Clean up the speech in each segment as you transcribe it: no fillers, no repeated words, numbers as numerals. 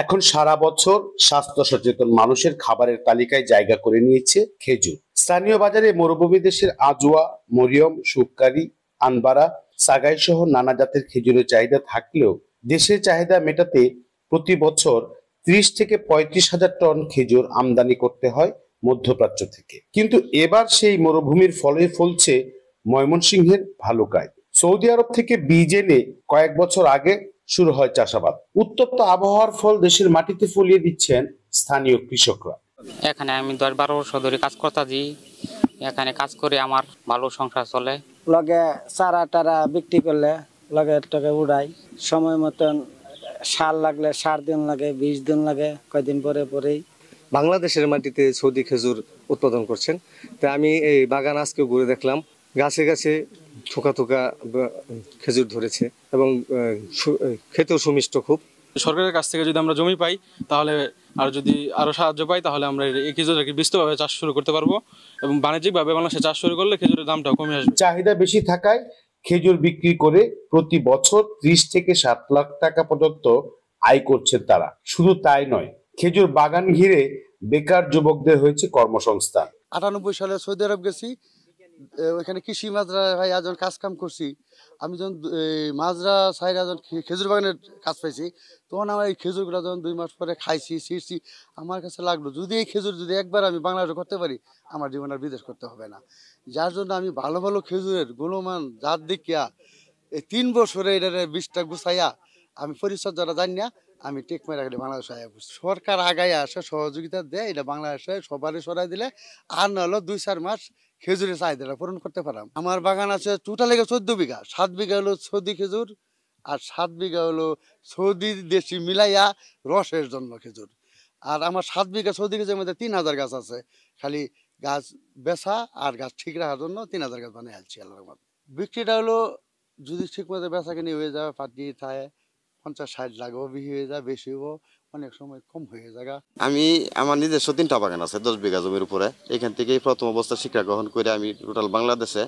এখন সারা বছর স্বাস্থ্য সচেতন মানুষের খাবারের তালিকায় জায়গা করে নিয়েছে খেজুর। স্থানীয় বাজারে মরুভূমি দেশের আজোয়া, মরিয়ম, শুক্কারি, আনবারা, সাগাই সহ নানা জাতের খেজুরের চাহিদা থাকলেও দেশের চাহিদা মেটাতে প্রতি বছর 30 থেকে 35,000 টন খেজুর আমদানি করতে হয় মধ্যপ্রাচ্য থেকে। কিন্তু এবার সেই মরুভূমির ফলে ফলছে ময়মনসিংহের ভালুকায়। সৌদি আরব থেকে বীজ এনে কয়েক বছর আগে শুরু হয় চাষাবাদ। উত্তপ্ত আবহাওয়ার ফল দেশের মাটিতে ফলিয়ে দিচ্ছেন স্থানীয় কৃষকরা। এখানে আমি 10-12 বছর ধরে কাজ করতেছি। এখানে কাজ করে আমার ভালো সংসার চলে। লগে চারা টারা বিক্রি করলে লগে টাকা উড়াই, সময় মতন সার লাগলে সার দিন লাগে, 20 দিন লাগে, কয়দিন পরে পরেই। বাংলাদেশের মাটিতে সৌদি খেজুর উৎপাদন করছেন। তাই আমি এই বাগান আজকে ঘুরে দেখলাম, গাছে গাছে থোকা থোকা খেজুর ধরেছে এবং খেতেও সুমিষ্ট খুব। সরকারের কাছ থেকে যদি আমরা জমি পাই তাহলে আর যদি আরো সাহায্য পাই তাহলে আমরা এই খেজুরকে বিস্তৃতভাবে চাষ শুরু করতে পারবো এবং বাণিজ্যিকভাবে বাংলাদেশে চাষ শুরু করলে খেজুরের দামটাও কমে আসবে। চাহিদা বেশি থাকায় খেজুর বিক্রি করে প্রতি বছর 30 থেকে 7 লাখ টাকা পর্যন্ত আয় করছেন তারা। শুধু তাই নয়, খেজুর বাগান ঘিরে বেকার যুবকদের হয়েছে কর্মসংস্থান। 98 সালে সৌদি আরব গেছি, ওইখানে কৃষি মাজরা ভাই যখন কাজ কাম করছি, আমি যখন মাজরা সাইড যখন খেজুর বাগানের কাজ পাইছি, তখন আমার এই খেজুরগুলো যখন 2 মাস পরে খাইছি, ছিঁড়ছি, আমার কাছে লাগলো যদি এই খেজুর যদি একবার আমি বাংলাদেশে করতে পারি, আমার জীবন আর বিদেশ করতে হবে না। যার জন্য আমি ভালো ভালো খেজুরের গুণমান জাত দেখিয়া এই 3 বছরে এটার বীজটা গুছাইয়া আমি পরিচর্যাটা জানি না, আমি টেক মেরে রাখলে বাংলাদেশে আয়া করছি। সরকার আগায় আসে, সহযোগিতা দেয়, এটা বাংলাদেশে সবারই সরাই দিলে আর নাহলে 2-4 মাস খেজুরের চাহিদাটা পূরণ করতে পারলাম। আমার বাগান আছে টোটাল 14 বিঘা। 7 বিঘা হলো সৌদি খেজুর আর 7 বিঘা হলো সৌদি দেশি মিলাইয়া রসের জন্য খেজুর। আর আমার 7 বিঘা সৌদি খেজুরের মধ্যে 3000 গাছ আছে, খালি গাছ বেচা আর গাছ ঠিক রাখার জন্য 3000 গাছ বানিয়ে আনছি আল্লাহর রহমতে। বিক্রিটা হলো যদি ঠিক মতো বেচা কিনি হয়ে যাবে, পাটি থাকে 50-60 লাখও হয়ে যায়, বেশি হবো, অনেক সময় কম হয়ে যায়। আমি আমার নিজস্ব 3টা বাগান আছে 10 বিঘা জমির উপরে। এখান থেকে প্রথম অবস্থা শিক্ষা গ্রহণ করে আমি টোটাল বাংলাদেশে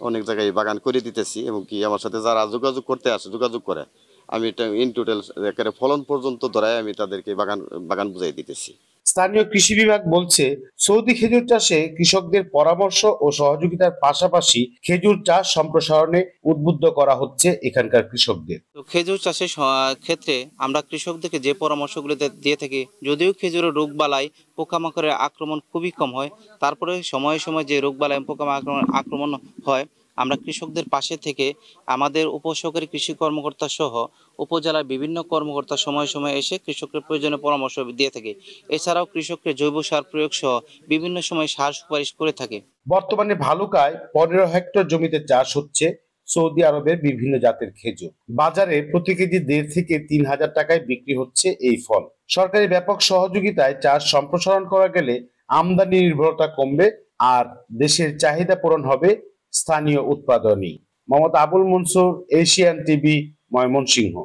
অনেক জায়গায় বাগান করে দিতেছি এবং কি আমার সাথে যারা যোগাযোগ করতে আসে যোগাযোগ করে আমি এটা ইন টোটাল ফলন পর্যন্ত ধরায় আমি তাদেরকে বাগান বুঝাই দিতেছি। স্থানীয় কৃষি বিভাগ বলছে, সৌদি খেজুর চাষে কৃষকদের পরামর্শ ও সহযোগিতার পাশাপাশি খেজুর চাষ সম্প্রসারণে উদ্বুদ্ধ করা হচ্ছে এখানকার কৃষকদের। খেজুর চাষের ক্ষেত্রে আমরা কৃষকদেরকে যে পরামর্শগুলো দিয়ে থাকি, যদিও খেজুরের রোগবালাই পোকামাকড়ের আক্রমণ খুবই কম হয়, তারপরে সময়ে সময়ে যে রোগবালাই পোকামাকড়ের আক্রমণ হয়, আমরা কৃষকদের পাশে থেকে আমাদের উপসহকারী কৃষি কর্মকর্তা সহ উপজেলার বিভিন্ন কর্মকর্তা সময়ে সময়ে এসে কৃষকদের প্রয়োজনীয় পরামর্শ দিয়ে থাকে। এছাড়াও কৃষককে জৈব সার প্রয়োগ সহ বিভিন্ন সময় সার সুপারিশ করে থাকে। বর্তমানে ভালুকায় 15 হেক্টর জমিতে চাষ হচ্ছে সৌদি আরবের বিভিন্ন জাতের খেজুর। বাজারে প্রতি কেজি 1.5 থেকে 3,000 টাকায় বিক্রি হচ্ছে এই ফল। সরকারি ব্যাপক সহযোগিতায় চাষ সম্প্রসারণ করা গেলে আমদানি নির্ভরতা কমবে আর দেশের চাহিদা পূরণ হবে স্থানীয় উৎপাদনই। Mohammad Abul Mansur, Asian TV, Mymensingh.